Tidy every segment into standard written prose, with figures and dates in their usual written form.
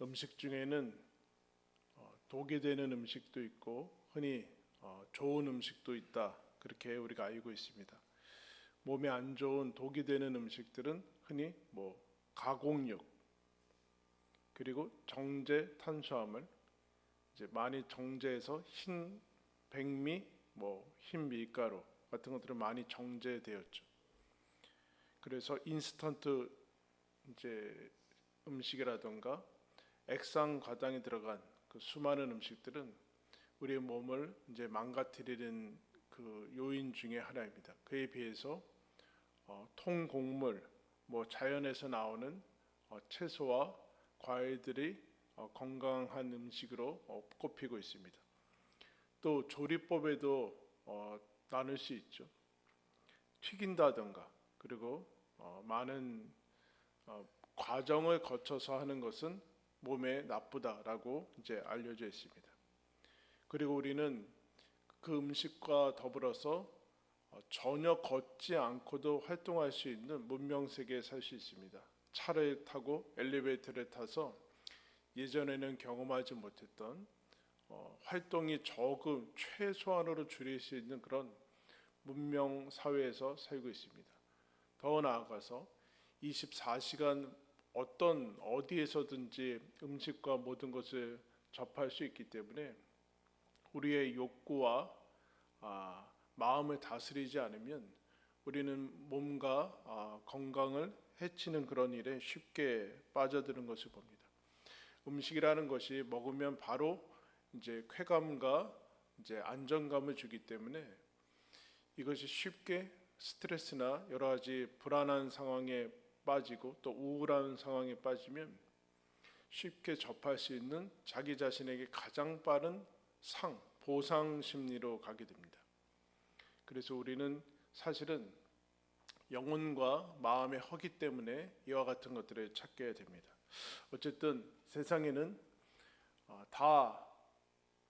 음식 중에는 독이 되는 음식도 있고 흔히 좋은 음식도 있다. 그렇게 우리가 알고 있습니다. 몸에 안 좋은 독이 되는 음식들은 흔히 가공육 그리고 정제 탄수화물 이제 많이 정제해서 흰 백미, 흰 밀가루 같은 것들은 많이 정제되었죠. 그래서 인스턴트 이제 음식이라던가 액상 과당이 들어간 그 수많은 음식들은 우리의 몸을 이제 망가뜨리는 그 요인 중에 하나입니다. 그에 비해서 통곡물, 자연에서 나오는 채소와 과일들이 건강한 음식으로 꼽히고 있습니다. 또 조리법에도 나눌 수 있죠. 튀긴다던가 그리고 많은 과정을 거쳐서 하는 것은 몸에 나쁘다라고 이제 알려져 있습니다. 그리고 우리는 그 음식과 더불어서 전혀 걷지 않고도 활동할 수 있는 문명 세계에 살 수 있습니다. 차를 타고 엘리베이터를 타서 예전에는 경험하지 못했던 활동이 조금 최소한으로 줄일 수 있는 그런 문명 사회에서 살고 있습니다. 더 나아가서 24시간 어디에서든지 음식과 모든 것을 접할 수 있기 때문에 우리의 욕구와 마음을 다스리지 않으면 우리는 몸과 건강을 해치는 그런 일에 쉽게 빠져드는 것을 봅니다. 음식이라는 것이 먹으면 바로 이제 쾌감과 이제 안정감을 주기 때문에 이것이 쉽게 스트레스나 여러 가지 불안한 상황에 빠지고 또 우울한 상황에 빠지면 쉽게 접할 수 있는 자기 자신에게 가장 빠른 보상 심리로 가게 됩니다. 그래서 우리는 사실은 영혼과 마음의 허기 때문에 이와 같은 것들을 찾게 됩니다. 어쨌든 세상에는 다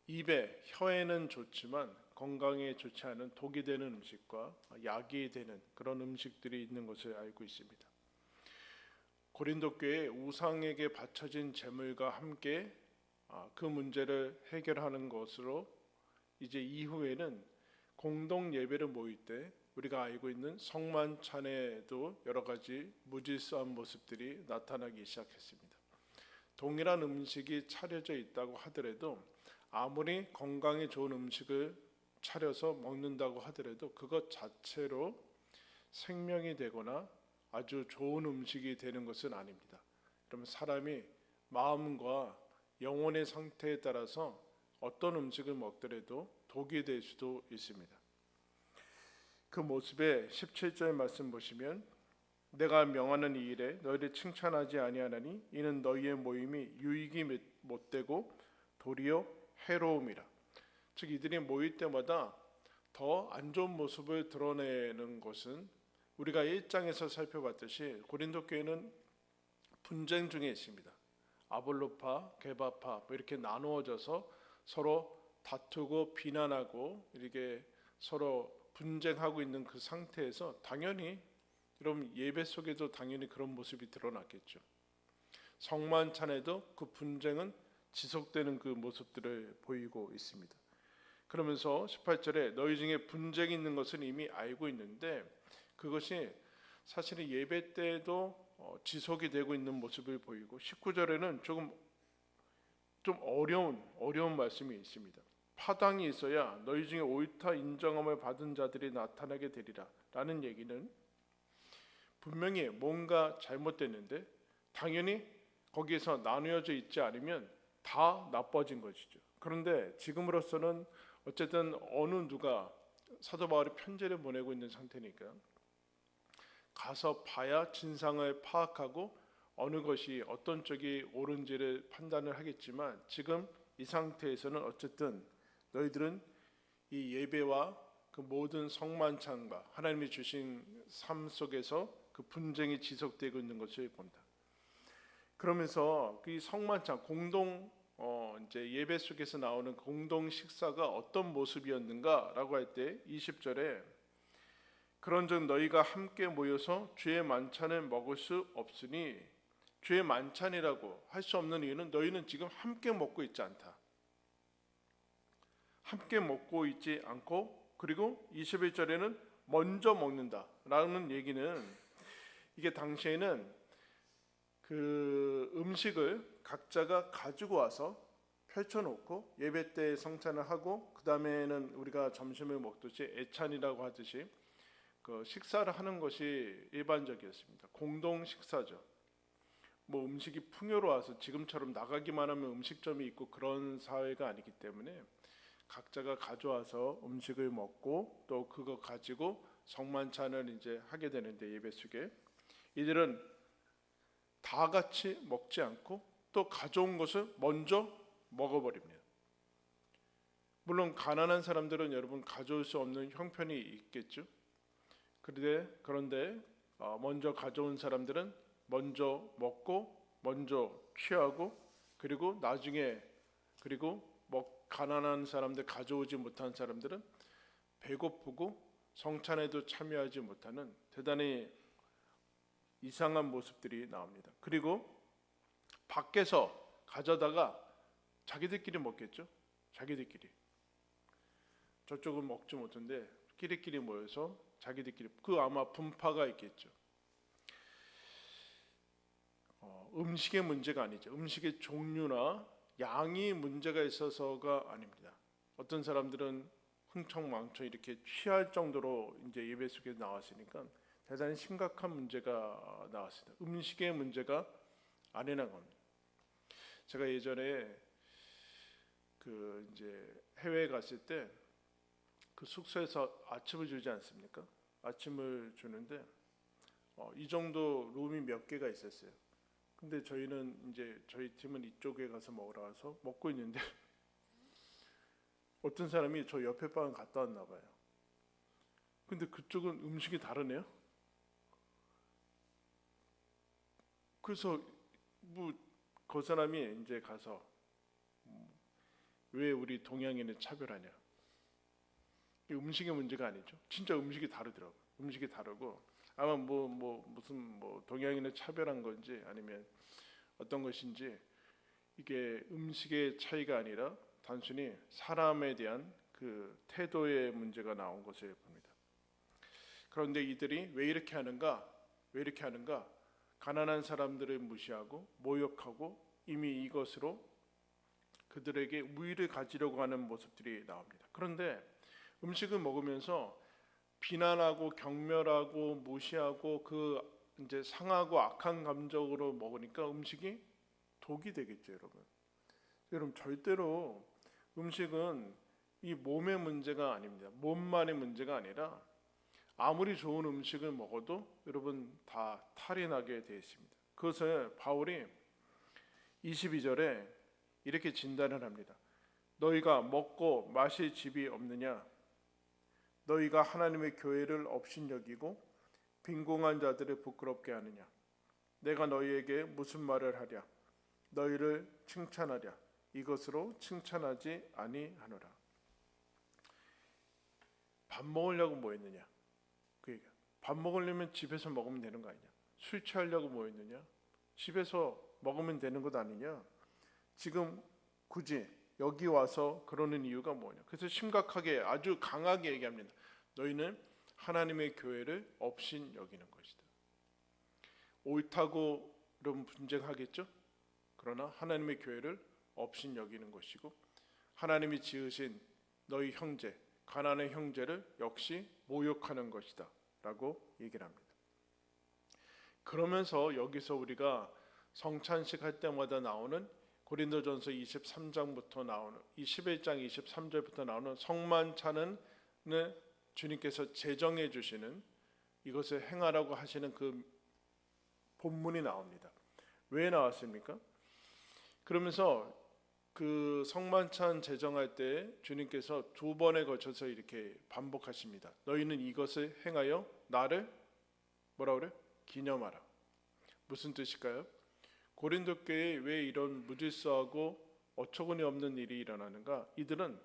혀에는 좋지만 건강에 좋지 않은 독이 되는 음식과 약이 되는 그런 음식들이 있는 것을 알고 있습니다. 고린도 교회 우상에게 바쳐진 제물과 함께 그 문제를 해결하는 것으로 이제 이후에는 공동 예배를 모일 때 우리가 알고 있는 성만찬에도 여러 가지 무질서한 모습들이 나타나기 시작했습니다. 동일한 음식이 차려져 있다고 하더라도 아무리 건강에 좋은 음식을 차려서 먹는다고 하더라도 그것 자체로 생명이 되거나 아주 좋은 음식이 되는 것은 아닙니다. 그러면 사람이 마음과 영혼의 상태에 따라서 어떤 음식을 먹더라도 독이 될 수도 있습니다. 그 모습에 17절 말씀 보시면 내가 명하는 이 일에 너희를 칭찬하지 아니하나니 이는 너희의 모임이 유익이 못되고 도리어 해로움이라. 즉 이들이 모일 때마다 더 안 좋은 모습을 드러내는 것은 우리가 1장에서 살펴봤듯이 고린도 교회는 분쟁 중에 있습니다. 아볼로파, 게바파 이렇게 나누어져서 서로 다투고 비난하고 이렇게 서로 분쟁하고 있는 그 상태에서 당연히 여러분 예배 속에도 당연히 그런 모습이 드러났겠죠. 성만찬에도 그 분쟁은 지속되는 그 모습들을 보이고 있습니다. 그러면서 18절에 너희 중에 분쟁이 있는 것은 이미 알고 있는데 그것이 사실은 예배 때도 지속이 되고 있는 모습을 보이고 19절에는 좀 어려운 말씀이 있습니다. 파당이 있어야 너희 중에 옳다 인정함을 받은 자들이 나타나게 되리라 라는 얘기는 분명히 뭔가 잘못됐는데 당연히 거기에서 나누어져 있지 않으면 다 나빠진 것이죠. 그런데 지금으로서는 어쨌든 어느 누가 사도 바울이 편지를 보내고 있는 상태니까 가서 봐야 진상을 파악하고 어느 것이 어떤 쪽이 옳은지를 판단을 하겠지만 지금 이 상태에서는 어쨌든 너희들은 이 예배와 그 모든 성만찬과 하나님이 주신 삶 속에서 그 분쟁이 지속되고 있는 것을 본다. 그러면서 그 성만찬 공동 이제 예배 속에서 나오는 공동 식사가 어떤 모습이었는가라고 할 때 20절에 그런즉 너희가 함께 모여서 주의 만찬을 먹을 수 없으니 죄의 만찬이라고 할 수 없는 이유는 너희는 지금 함께 먹고 있지 않다. 함께 먹고 있지 않고, 그리고 21절에는 먼저 먹는다라는 얘기는, 이게 당시에는 그 음식을 각자가 가지고 와서 펼쳐놓고 예배 때 성찬을 하고, 그 다음에는 우리가 점심을 먹듯이 애찬이라고 하듯이 그 식사를 하는 것이 일반적이었습니다. 공동 식사죠. 뭐 음식이 풍요로워서 지금처럼 나가기만 하면 음식점이 있고 그런 사회가 아니기 때문에 각자가 가져와서 음식을 먹고 또 그거 가지고 성만찬을 이제 하게 되는데, 예배 속에 이들은 다 같이 먹지 않고 또 가져온 것을 먼저 먹어버립니다. 물론 가난한 사람들은 여러분 가져올 수 없는 형편이 있겠죠. 그런데 먼저 가져온 사람들은 먼저 먹고 먼저 취하고, 그리고 나중에 가난한 사람들, 가져오지 못한 사람들은 배고프고 성찬에도 참여하지 못하는 대단히 이상한 모습들이 나옵니다. 그리고 밖에서 가져다가 자기들끼리 먹겠죠. 자기들끼리. 저쪽은 먹지 못한데 끼리끼리 모여서 자기들끼리, 그 아마 분파가 있겠죠. 음식의 문제가 아니죠. 음식의 종류나 양이 문제가 있어서가 아닙니다. 어떤 사람들은 흥청망청 이렇게 취할 정도로 이제 예배 속에 나왔으니까 대단히 심각한 문제가 나왔습니다. 음식의 문제가 아니라는 겁니다. 제가 예전에 그 이제 해외에 갔을 때 그 숙소에서 아침을 주지 않습니까? 아침을 주는데 이 정도 룸이 몇 개가 있었어요. 근데 저희는 이제 저희 팀은 이쪽에 가서 먹으러 와서 먹고 있는데 어떤 사람이 저 옆에 방 갔다 왔나 봐요. 근데 그쪽은 음식이 다르네요. 그래서 뭐 그 사람이 이제 가서 왜 우리 동양인을 차별하냐? 음식의 문제가 아니죠. 진짜 음식이 다르더라고요. 음식이 다르고 아마 무슨 동양인을 차별한 건지 아니면 어떤 것인지, 이게 음식의 차이가 아니라 단순히 사람에 대한 그 태도의 문제가 나온 것을 봅니다. 그런데 이들이 왜 이렇게 하는가? 가난한 사람들을 무시하고 모욕하고 이미 이것으로 그들에게 우위를 가지려고 하는 모습들이 나옵니다. 그런데 음식을 먹으면서 비난하고 경멸하고 무시하고 그 이제 상하고 악한 감정으로 먹으니까 음식이 독이 되겠죠, 여러분. 여러분 절대로 음식은 이 몸의 문제가 아닙니다. 몸만의 문제가 아니라 아무리 좋은 음식을 먹어도 여러분 다 탈이 나게 되어 있습니다. 그것을 바울이 22절에 이렇게 진단을 합니다. 너희가 먹고 마실 집이 없느냐? 너희가 하나님의 교회를 업신여기고 빈궁한 자들을 부끄럽게 하느냐? 내가 너희에게 무슨 말을 하랴? 너희를 칭찬하랴? 이것으로 칭찬하지 아니하노라. 밥 먹으려고 뭐 했느냐? 밥 먹으려면 집에서 먹으면 되는 거 아니냐? 술 취하려고 뭐 했느냐? 집에서 먹으면 되는 것 아니냐? 지금 굳이 여기 와서 그러는 이유가 뭐냐? 그래서 심각하게 아주 강하게 얘기합니다. 너희는 하나님의 교회를 업신 여기는 것이다. 옳다고 여러분 분쟁하겠죠? 그러나 하나님의 교회를 업신 여기는 것이고, 하나님이 지으신 너희 형제, 가난한 형제를 역시 모욕하는 것이다 라고 얘기를 합니다. 그러면서 여기서 우리가 성찬식 할 때마다 나오는 고린도전서 23장부터 나오는 21장 23절부터 나오는 성만찬은 주님께서 제정해 주시는, 이것을 행하라고 하시는 그 본문이 나옵니다. 왜 나왔습니까? 그러면서 그 성만찬 제정할 때 주님께서 두 번에 걸쳐서 이렇게 반복하십니다. 너희는 이것을 행하여 나를 뭐라 그래? 기념하라. 무슨 뜻일까요? 고린도 교회에 왜 이런 무질서하고 어처구니 없는 일이 일어나는가? 이들은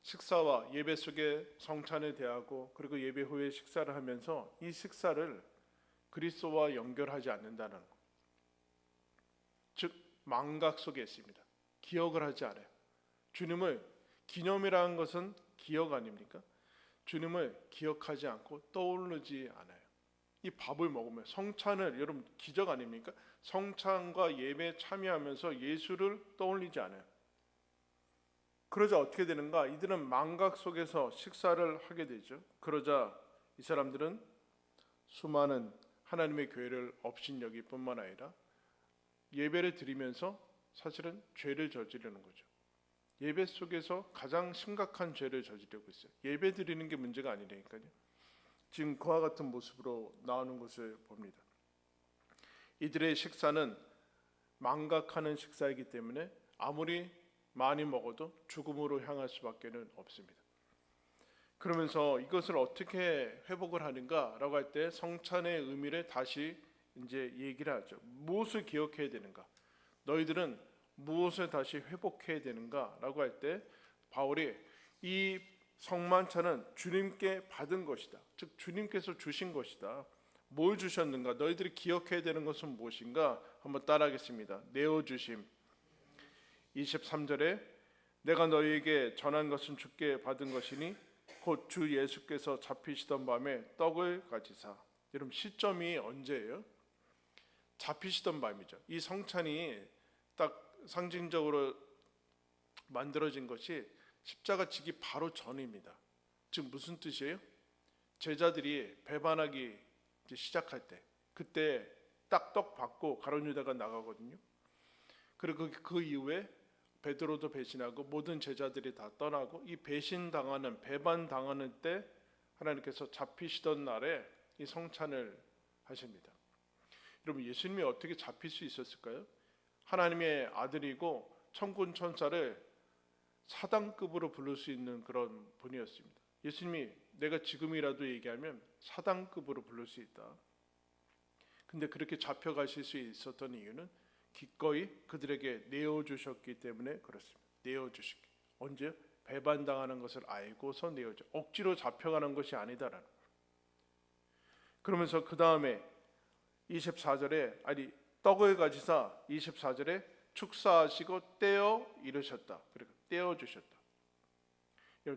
식사와 예배 속에 성찬을 대하고 그리고 예배 후에 식사를 하면서 이 식사를 그리스도와 연결하지 않는다는 것. 즉 망각 속에 있습니다. 기억을 하지 않아요. 주님을 기념이라는 것은 기억 아닙니까? 주님을 기억하지 않고 떠오르지 않아요. 이 밥을 먹으면 성찬을 여러분 기적 아닙니까? 성찬과 예배에 참여하면서 예수를 떠올리지 않아요. 그러자 어떻게 되는가? 이들은 망각 속에서 식사를 하게 되죠. 그러자 이 사람들은 수많은 하나님의 교회를 업신여길 뿐만 아니라 예배를 드리면서 사실은 죄를 저지르는 거죠. 예배 속에서 가장 심각한 죄를 저지르고 있어요. 예배 드리는 게 문제가 아니라니까요. 지금 그와 같은 모습으로 나오는 것을 봅니다. 이들의 식사는 망각하는 식사이기 때문에 아무리 많이 먹어도 죽음으로 향할 수밖에 없습니다. 그러면서 이것을 어떻게 회복을 하는가라고 할 때 성찬의 의미를 다시 이제 얘기를 하죠. 무엇을 기억해야 되는가? 너희들은 무엇을 다시 회복해야 되는가라고 할 때 바울이 이 성만찬은 주님께 받은 것이다. 즉 주님께서 주신 것이다. 뭘 주셨는가? 너희들이 기억해야 되는 것은 무엇인가? 한번 따라하겠습니다. 내어주심. 23절에 내가 너희에게 전한 것은 주께 받은 것이니 곧 주 예수께서 잡히시던 밤에 떡을 가지사. 여러분 시점이 언제예요? 잡히시던 밤이죠. 이 성찬이 딱 상징적으로 만들어진 것이 십자가 지기 바로 전입니다. 즉 무슨 뜻이에요? 제자들이 배반하기 시작할 때 그때 딱 떡 받고 가룟 유다가 나가거든요. 그리고 그 이후에 베드로도 배신하고 모든 제자들이 다 떠나고 이 배신당하는 배반당하는 때 하나님께서 잡히시던 날에 이 성찬을 하십니다. 여러분 예수님이 어떻게 잡힐 수 있었을까요? 하나님의 아들이고 천군 천사를 사단급으로 부를 수 있는 그런 분이었습니다. 예수님이 내가 지금이라도 얘기하면 사단급으로 부를 수 있다. 근데 그렇게 잡혀가실 수 있었던 이유는 기꺼이 그들에게 내어주셨기 때문에 그렇습니다. 내어주시기. 언제? 배반당하는 것을 알고서 내어줘. 억지로 잡혀가는 것이 아니다라는. 그러면서 그 다음에 24절에 떡을 가지사 24절에 축사하시고 떼어 이르셨다. 그리고 떼어 주셨다.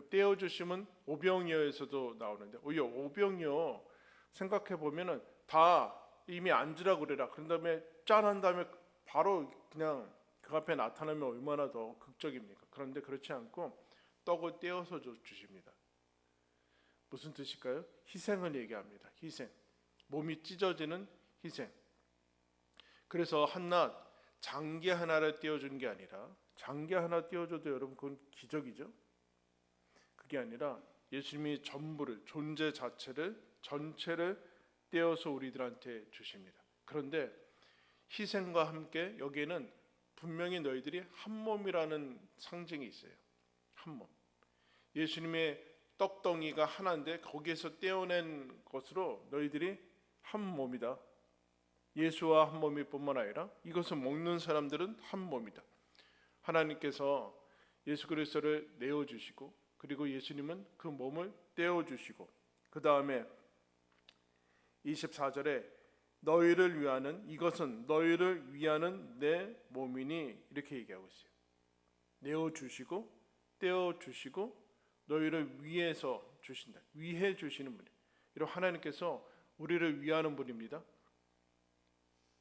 떼어 주심은 오병이어에서도 나오는데 오병이어 생각해 보면은 다 이미 앉으라고 그래라. 그런 다음에 짠한 다음에 바로 그냥 그 앞에 나타나면 얼마나 더 극적입니까? 그런데 그렇지 않고 떡을 떼어서 주십니다. 무슨 뜻일까요? 희생을 얘기합니다. 희생. 몸이 찢어지는 희생. 그래서 한낱 장기 하나를 떼어준 게 아니라 장기 하나 떼어줘도 여러분 그건 기적이죠. 그게 아니라 예수님이 전부를 존재 자체를 전체를 떼어서 우리들한테 주십니다. 그런데 희생과 함께 여기에는 분명히 너희들이 한 몸이라는 상징이 있어요. 한 몸. 예수님의 떡덩이가 하나인데 거기에서 떼어낸 것으로 너희들이 한 몸이다. 예수와 한 몸일 뿐만 아니라 이것을 먹는 사람들은 한 몸이다. 하나님께서 예수 그리스도를 내어주시고 그리고 예수님은 그 몸을 떼어주시고 그 다음에 24절에 너희를 위하는 이것은 너희를 위하는 내 몸이니 이렇게 얘기하고 있어요. 내어주시고 떼어주시고 너희를 위해서 주신다. 위해 주시는 분이. 이런 하나님께서 우리를 위하는 분입니다.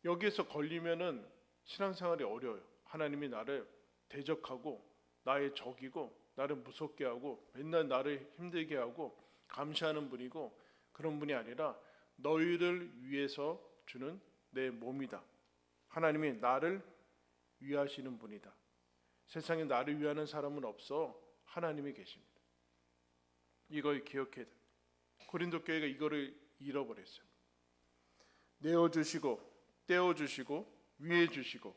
여기에서 걸리면은 신앙생활이 어려워요. 하나님이 나를 대적하고 나의 적이고 나를 무섭게 하고 맨날 나를 힘들게 하고 감시하는 분이고 그런 분이 아니라 너희를 위해서 주는 내 몸이다. 하나님이 나를 위하시는 분이다. 세상에 나를 위하는 사람은 없어. 하나님이 계십니다. 이걸 기억해야 돼. 고린도 교회가 이거를 잃어버렸어요. 내어주시고 떼어주시고 위해 주시고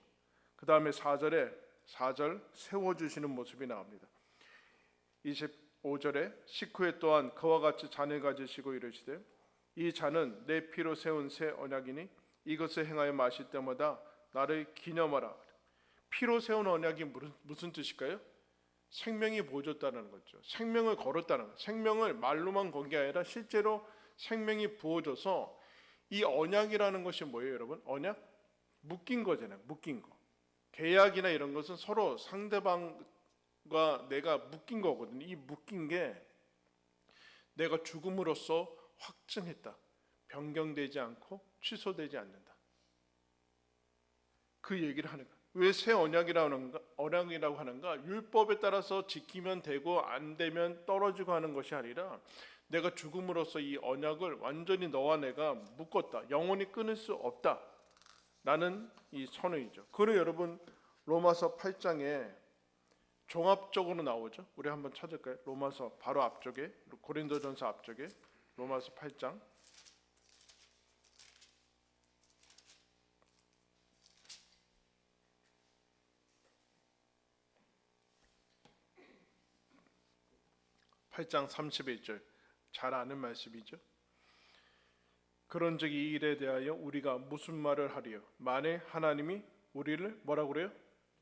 그 다음에 4절 세워주시는 모습이 나옵니다. 25절에 식후에 또한 그와 같이 잔을 가지시고 이르시되 이 잔은 내 피로 세운 새 언약이니 이것을 행하여 마실 때마다 나를 기념하라. 피로 세운 언약이 무슨 뜻일까요? 생명이 부어졌다는 거죠. 생명을 걸었다는 거. 생명을 말로만 건 게 아니라 실제로 생명이 부어져서 이 언약이라는 것이 뭐예요, 여러분? 언약? 묶인 거잖아요. 묶인 거. 계약이나 이런 것은 서로 상대방과 내가 묶인 거거든요. 이 묶인 게 내가 죽음으로써 확증했다. 변경되지 않고 취소되지 않는다. 그 얘기를 하는 거야. 왜 새 언약이라고 하는가? 율법에 따라서 지키면 되고 안 되면 떨어지고 하는 것이 아니라 내가 죽음으로써 이 언약을 완전히 너와 내가 묶었다. 영원히 끊을 수 없다. 라는 이 선언이죠. 그리고 여러분 로마서 8장에 종합적으로 나오죠. 우리 한번 찾을까요? 로마서 바로 앞쪽에, 고린도전서 앞쪽에 로마서 8장 8장 31절 잘 아는 말씀이죠. 그런즉 이 일에 대하여 우리가 무슨 말을 하리요? 만일 하나님이 우리를 뭐라고 그래요?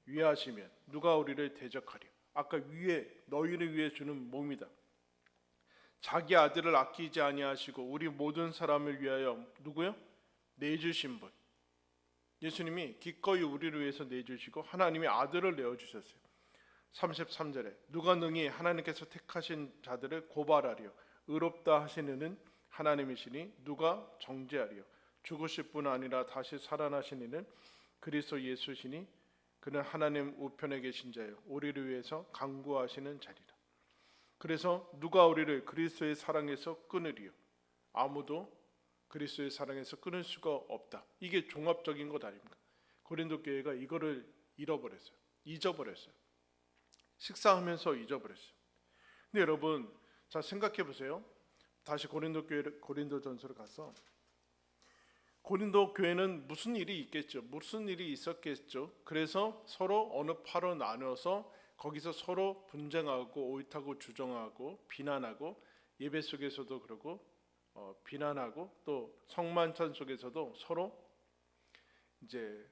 위하시면 누가 우리를 대적하리요? 아까 위에 너희를 위해 주는 몸이다. 자기 아들을 아끼지 아니하시고 우리 모든 사람을 위하여 누구요? 내주신 분. 예수님이 기꺼이 우리를 위해서 내주시고 하나님이 아들을 내어주셨어요. 33절에 누가 능히 하나님께서 택하신 자들을 고발하리요? 의롭다 하시는 이는 하나님이시니 누가 정죄하리요? 죽으실 뿐 아니라 다시 살아나신 이는 그리스도 예수시니 그는 하나님 우편에 계신 자요 우리를 위해서 간구하시는 자리라. 그래서 누가 우리를 그리스도의 사랑에서 끊으리요? 아무도 그리스도의 사랑에서 끊을 수가 없다. 이게 종합적인 것 아닙니까? 고린도 교회가 이거를 잃어버렸어요. 잊어버렸어요. 식사하면서 잊어버렸어요. 근데 여러분, 자 생각해 보세요. 다시 고린도전서로 가서 고린도 교회는 무슨 일이 있겠죠? 무슨 일이 있었겠죠? 그래서 서로 어느 파로 나눠서 거기서 서로 분쟁하고 옳다고 주장하고 비난하고 예배 속에서도 그러고 비난하고 또 성만찬 속에서도 서로 이제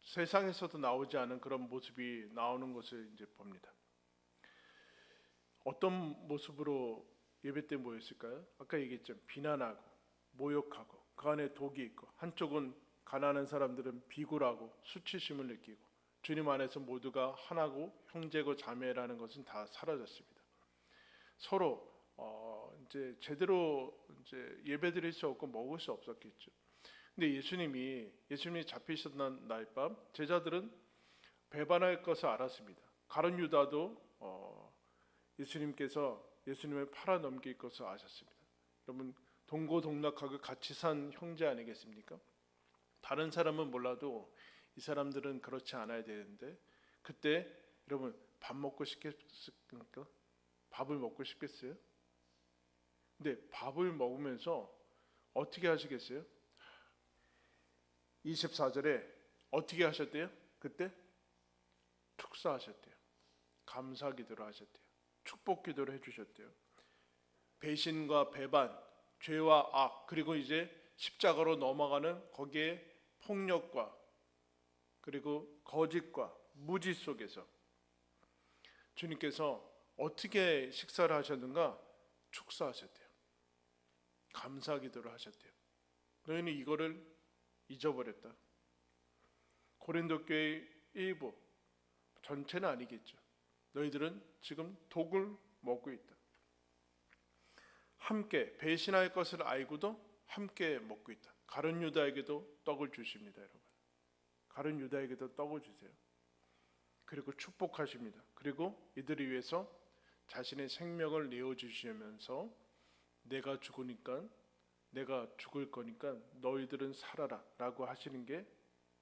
세상에서도 나오지 않은 그런 모습이 나오는 것을 이제 봅니다. 어떤 모습으로 예배 때 모였을까요? 아까 얘기했죠. 비난하고 모욕하고 그 안에 독이 있고 한쪽은 가난한 사람들은 비굴하고 수치심을 느끼고 주님 안에서 모두가 하나고 형제고 자매라는 것은 다 사라졌습니다. 서로 이제 제대로 이제 예배드릴 수 없고 먹을 수 없었겠죠. 근데 예수님이 잡히셨던 날 밤 제자들은 배반할 것을 알았습니다. 가룟 유다도 예수님께서 예수님을 팔아 넘길 것을 아셨습니다. 여러분 동고동락하고 같이 산 형제 아니겠습니까? 다른 사람은 몰라도 이 사람들은 그렇지 않아야 되는데 그때 여러분 밥 먹고 싶겠습니까? 밥을 먹고 싶겠어요? 근데 밥을 먹으면서 어떻게 하시겠어요? 24절에 어떻게 하셨대요? 그때 축사하셨대요. 감사 기도를 하셨대요. 축복 기도를 해주셨대요. 배신과 배반, 죄와 악, 그리고 이제 십자가로 넘어가는 거기에 폭력과 그리고 거짓과 무지 속에서 주님께서 어떻게 식사를 하셨는가? 축사하셨대요. 감사 기도를 하셨대요. 너희는 이거를 잊어버렸다. 고린도 교회 일부, 전체는 아니겠죠. 너희들은 지금 독을 먹고 있다. 함께 배신할 것을 알고도 함께 먹고 있다. 가룟 유다에게도 떡을 주십니다, 여러분. 가룟 유다에게도 떡을 주세요. 그리고 축복하십니다. 그리고 이들을 위해서 자신의 생명을 내어 주시면서 내가 죽으니까 내가 죽을 거니까 너희들은 살아라 라고 하시는 게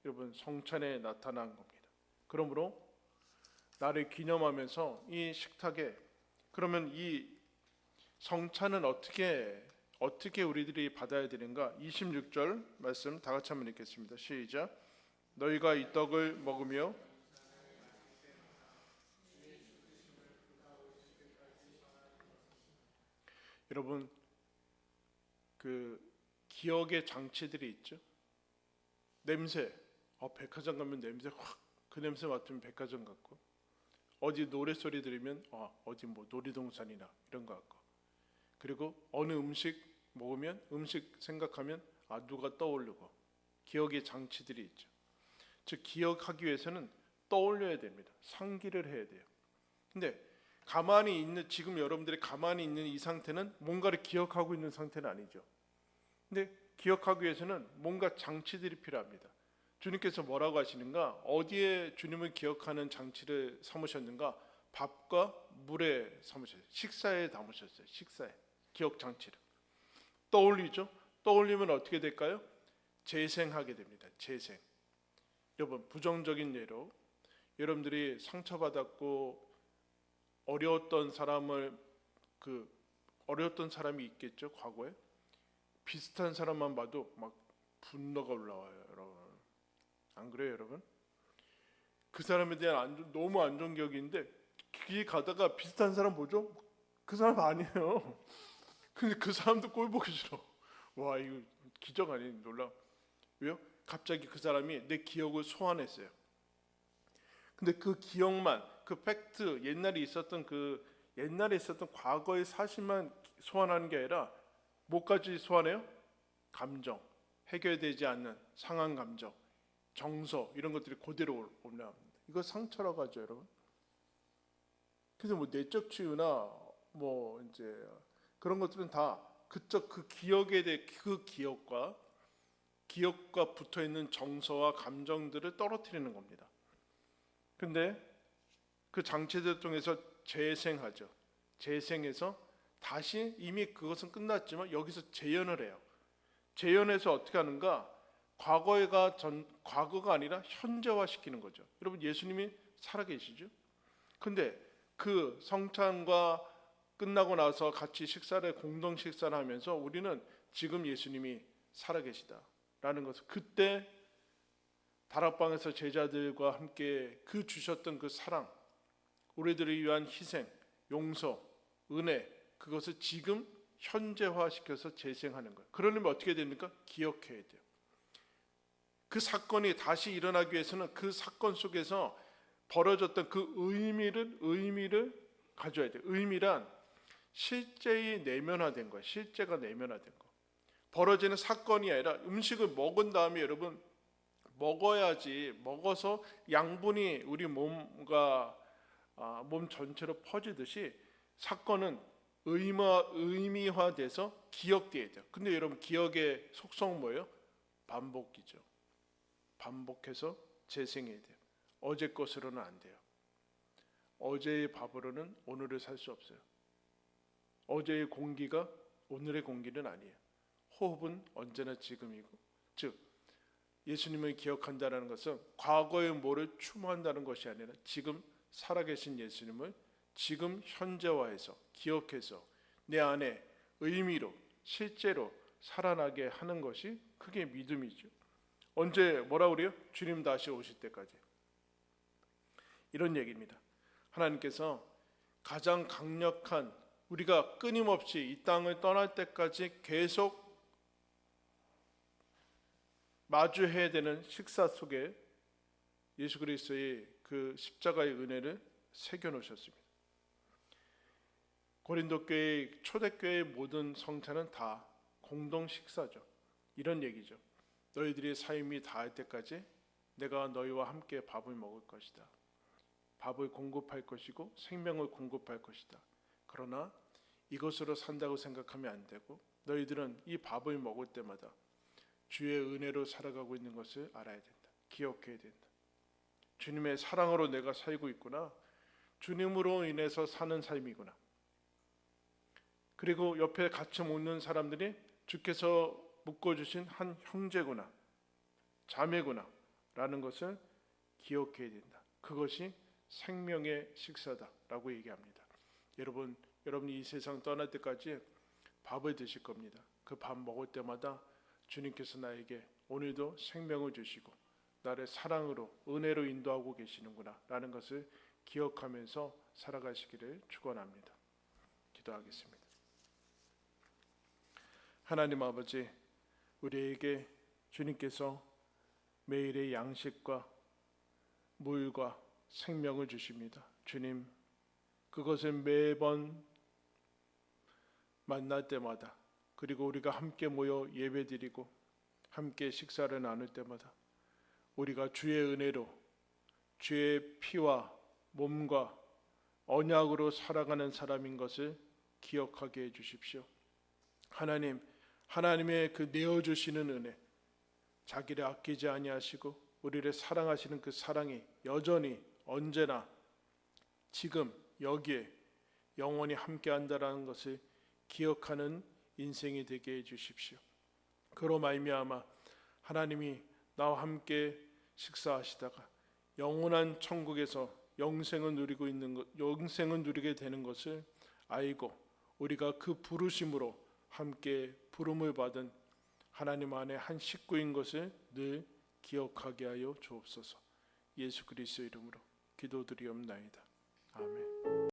여러분 성찬에 나타난 겁니다. 그러므로 나를 기념하면서 이 식탁에 그러면 이 성찬은 어떻게 우리들이 받아야 되는가? 26절 말씀 다 같이 한번 읽겠습니다. 시작. 너희가 이 떡을 먹으며 여러분 그 기억의 장치들이 있죠. 냄새, 백화점 가면 냄새 그 냄새 맡으면 백화점 같고 어디 노래소리 들으면 어디 뭐 놀이동산이나 이런 거 같고 그리고 어느 음식 먹으면 음식 생각하면 누가 떠오르고 기억의 장치들이 있죠. 즉 기억하기 위해서는 떠올려야 됩니다. 상기를 해야 돼요. 근데 가만히 있는 지금 여러분들이 가만히 있는 이 상태는 뭔가를 기억하고 있는 상태는 아니죠. 근데 기억하기 위해서는 뭔가 장치들이 필요합니다. 주님께서 뭐라고 하시는가? 어디에 주님을 기억하는 장치를 삼으셨는가? 밥과 물에 삼으셨어요. 식사에 담으셨어요. 식사에 기억 장치를 떠올리죠. 떠올리면 어떻게 될까요? 재생하게 됩니다. 재생. 여러분 부정적인 예로 여러분들이 상처받았고 어려웠던 사람이 있겠죠. 과거에 비슷한 사람만 봐도 막 분노가 올라와요. 여러분 안 그래요, 여러분? 그 사람에 대한 너무 안 좋은 기억이 있는데 길 가다가 비슷한 사람 보죠? 그 사람 아니에요. 근데 그 사람도 꼴 보기 싫어. 와 이거 기적 아니에요? 놀라. 왜요? 갑자기 그 사람이 내 기억을 소환했어요. 근데 그 기억만, 그 팩트, 옛날에 있었던 과거의 사실만 소환하는 게 아니라 뭐까지 소환해요? 감정, 해결되지 않는 상한 감정, 정서 이런 것들이 그대로 올라옵니다. 이거 상처라고 하죠, 여러분. 그래서 뭐 내적 치유나 뭐 이제 그런 것들은 다 그쪽 그 기억에 대해 그 기억과 붙어 있는 정서와 감정들을 떨어뜨리는 겁니다. 근데 그 장치들 통해서 재생하죠. 재생해서 다시 이미 그것은 끝났지만 여기서 재현을 해요. 재현해서 어떻게 하는가? 과거가 아니라 현재화시키는 거죠. 여러분 예수님이 살아계시죠? 근데 그 성찬과 끝나고 나서 같이 공동 식사를 하면서 우리는 지금 예수님이 살아계시다라는 것을 그때 다락방에서 제자들과 함께 그 주셨던 그 사랑, 우리들을 위한 희생, 용서, 은혜 그것을 지금 현재화시켜서 재생하는 거예요. 그러려면 어떻게 됩니까? 기억해야 돼요. 그 사건이 다시 일어나기 위해서는 그 사건 속에서 벌어졌던 그 의미를 가져야 돼요. 의미란 실제의 내면화된 거예요. 실제가 내면화된 거. 벌어지는 사건이 아니라 음식을 먹은 다음에 여러분 먹어야지 먹어서 양분이 우리 몸 전체로 퍼지듯이 사건은 의미화돼서 기억돼야 돼요. 근데 여러분 기억의 속성은 뭐예요? 반복이죠. 반복해서 재생해야 돼요. 어제 것으로는 안 돼요. 어제의 밥으로는 오늘을 살 수 없어요. 어제의 공기가 오늘의 공기는 아니에요. 호흡은 언제나 지금이고, 즉 예수님을 기억한다는 것은 과거의 뭐를 추모한다는 것이 아니라 지금 살아계신 예수님을 지금 현재화해서 기억해서 내 안에 의미로 실제로 살아나게 하는 것이 그게 믿음이죠. 언제 뭐라고 그래요? 주님 다시 오실 때까지. 이런 얘기입니다. 하나님께서 가장 강력한 우리가 끊임없이 이 땅을 떠날 때까지 계속 마주해야 되는 식사 속에 예수 그리스도의 그 십자가의 은혜를 새겨 놓으셨습니다. 고린도 교회 초대교회의 모든 성찬은 다 공동 식사죠. 이런 얘기죠. 너희들이 삶이 다할 때까지 내가 너희와 함께 밥을 먹을 것이다. 밥을 공급할 것이고 생명을 공급할 것이다. 그러나 이것으로 산다고 생각하면 안 되고 너희들은 이 밥을 먹을 때마다 주의 은혜로 살아가고 있는 것을 알아야 된다. 기억해야 된다. 주님의 사랑으로 내가 살고 있구나. 주님으로 인해서 사는 삶이구나. 그리고 옆에 같이 먹는 사람들이 주께서 묶어주신 한 형제구나, 자매구나 라는 것을 기억해야 된다. 그것이 생명의 식사다라고 얘기합니다. 여러분이 이 세상 떠날 때까지 밥을 드실 겁니다. 그 밥 먹을 때마다 주님께서 나에게 오늘도 생명을 주시고 나를 사랑으로 은혜로 인도하고 계시는구나 라는 것을 기억하면서 살아가시기를 축원합니다. 기도하겠습니다. 하나님 아버지, 우리에게 주님께서 매일의 양식과 물과 생명을 주십니다. 주님, 그것을 매번 만날 때마다 그리고 우리가 함께 모여 예배드리고 함께 식사를 나눌 때마다 우리가 주의 은혜로 주의 피와 몸과 언약으로 살아가는 사람인 것을 기억하게 해주십시오. 하나님, 하나님의 그 내어주시는 은혜, 자기를 아끼지 아니하시고 우리를 사랑하시는 그 사랑이 여전히 언제나 지금 여기에 영원히 함께한다라는 것을 기억하는 인생이 되게 해주십시오. 그로 말미암아 하나님이 나와 함께 식사하시다가 영원한 천국에서 영생을 누리게 되는 것을 알고 우리가 그 부르심으로 함께 부름을 받은 하나님 안에 한 식구인 것을 늘 기억하게 하여 주옵소서. 예수 그리스도의 이름으로 기도드리옵나이다. 아멘.